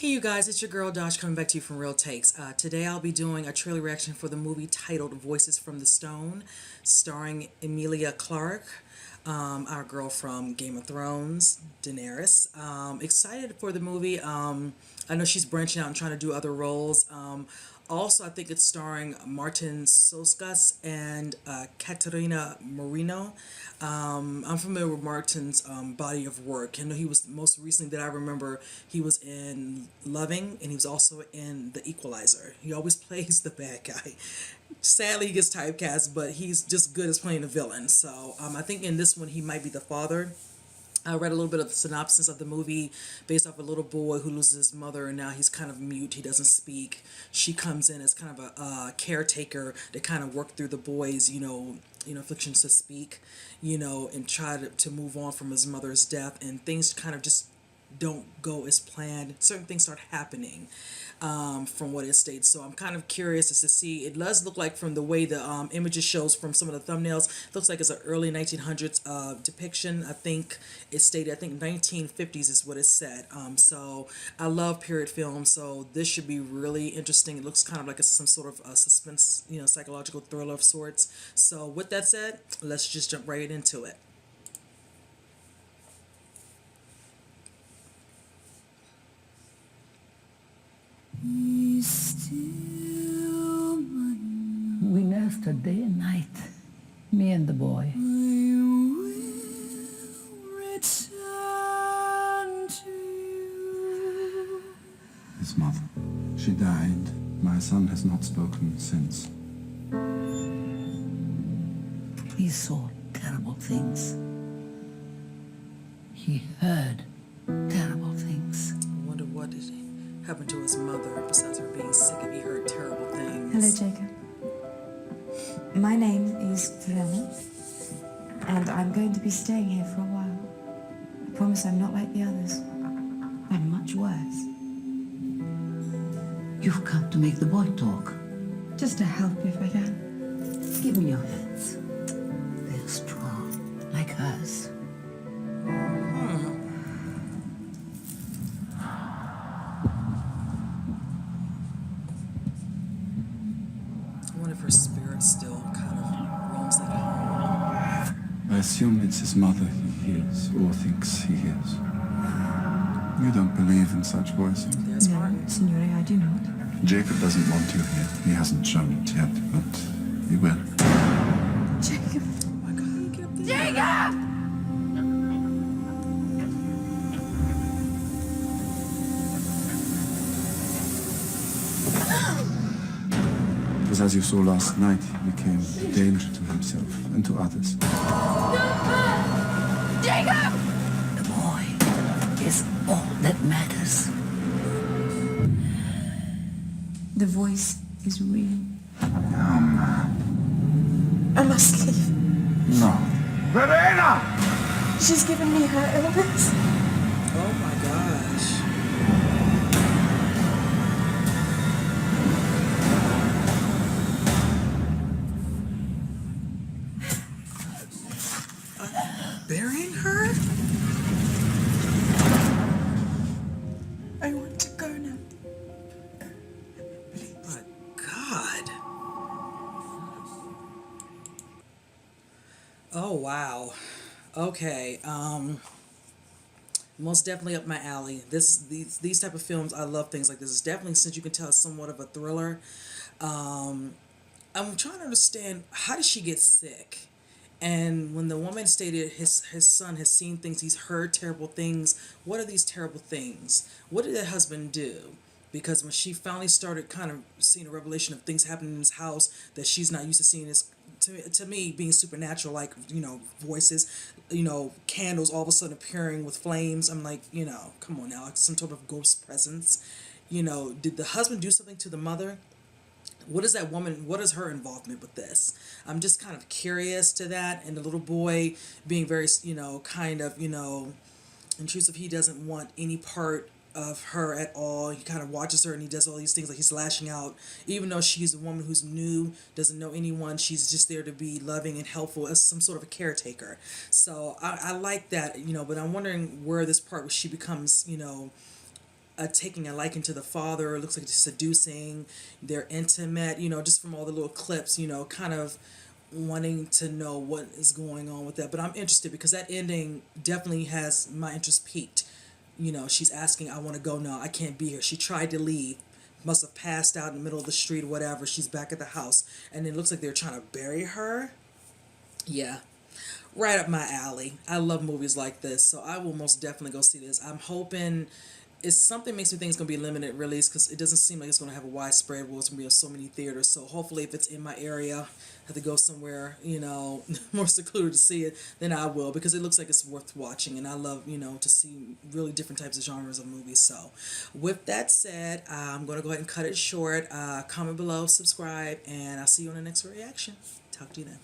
Hey you guys, it's your girl Dosh coming back to you from Real Takes. Today I'll be doing a trailer reaction for the movie titled Voices from the Stone, starring Emilia Clarke, our girl from Game of Thrones, Daenerys. Excited for the movie. I know she's branching out and trying to do other roles. Also, I think it's starring Marton Csokas and Caterina Murino. I'm familiar with Martin's body of work. I know he was most recently that I remember he was in Loving, and he was also in The Equalizer. He always plays the bad guy. Sadly, he gets typecast, but he's just good as playing a villain. So I think in this one he might be the father. I read a little bit of the synopsis of the movie based off a little boy who loses his mother and now he's kind of mute. He doesn't speak. She comes in as kind of a caretaker to kind of work through the boy's, afflictions to speak, and try to move on from his mother's death. And things kind of just don't go as planned. Certain things start happening from what it states. So I'm kind of curious as to see. It does look like from the way the images shows from some of the thumbnails, it looks like it's an early 1900s depiction. I think it stated, I think 1950s is what it said. So I love period films, so this should be really interesting. It looks kind of like some sort of suspense, psychological thriller of sorts. So with that said, let's just jump right into it. We nursed her day and night, me and the boy. His mother. She died. My son has not spoken since. He saw terrible things. He heard terrible things. I wonder what did happen to his mother besides her being sick if he heard terrible things. Hello, Jacob. My name is Verena, and I'm going to be staying here for a while. I promise I'm not like the others. I'm much worse. You've come to make the boy talk. Just to help if I can. Give me your hands. They're strong, like hers. I wonder if her spirit still kind of roams that home. I assume it's his mother he hears, or thinks he hears. You don't believe in such voices? There's No, Martin. Signore, I do not. Jacob doesn't want you here. He hasn't shown it yet, but he will. Jacob. Oh my God, you get up there. Jacob! Because as you saw last night, he became a danger to himself and to others. Jacob! The boy is all that matters. The voice is real. I must leave. No. Verena! She's given me her illness. Oh my gosh. Burying her? I want to go now. My God. Oh wow. Okay. Most definitely up my alley. These type of films, I love things like this. It's definitely, since you can tell, it's somewhat of a thriller. I'm trying to understand, how did she get sick? And when the woman stated his son has seen things, he's heard terrible things. What are these terrible things? What did that husband do? Because when she finally started kind of seeing a revelation of things happening in his house that she's not used to seeing, is to me being supernatural, like voices, candles all of a sudden appearing with flames. I'm like, come on now, like some sort of ghost presence. Did the husband do something to the mother? What is that woman, what is her involvement with this? I'm just kind of curious to that. And the little boy being very, kind of, intrusive. He doesn't want any part of her at all. He kind of watches her and he does all these things, like he's lashing out. Even though she's a woman who's new, doesn't know anyone, she's just there to be loving and helpful as some sort of a caretaker. So I like that, but I'm wondering where this part where she becomes, taking a liking to the father. It looks like he's seducing. They're intimate, just from all the little clips, kind of wanting to know what is going on with that. But I'm interested because that ending definitely has my interest peaked. She's asking, I want to go. No, I can't be here. She tried to leave, must have passed out in the middle of the street or whatever. She's back at the house, and it looks like they're trying to bury her. Yeah, right up my alley. I love movies like this, so I will most definitely go see this. I'm hoping it's something makes me think it's going to be limited release because it doesn't seem like it's going to have a widespread where it's going to be in so many theaters. So hopefully if it's in my area, I have to go somewhere, more secluded to see it, then I will, because it looks like it's worth watching, and I love, to see really different types of genres of movies. So with that said, I'm going to go ahead and cut it short. Comment below, subscribe, and I'll see you on the next reaction. Talk to you then.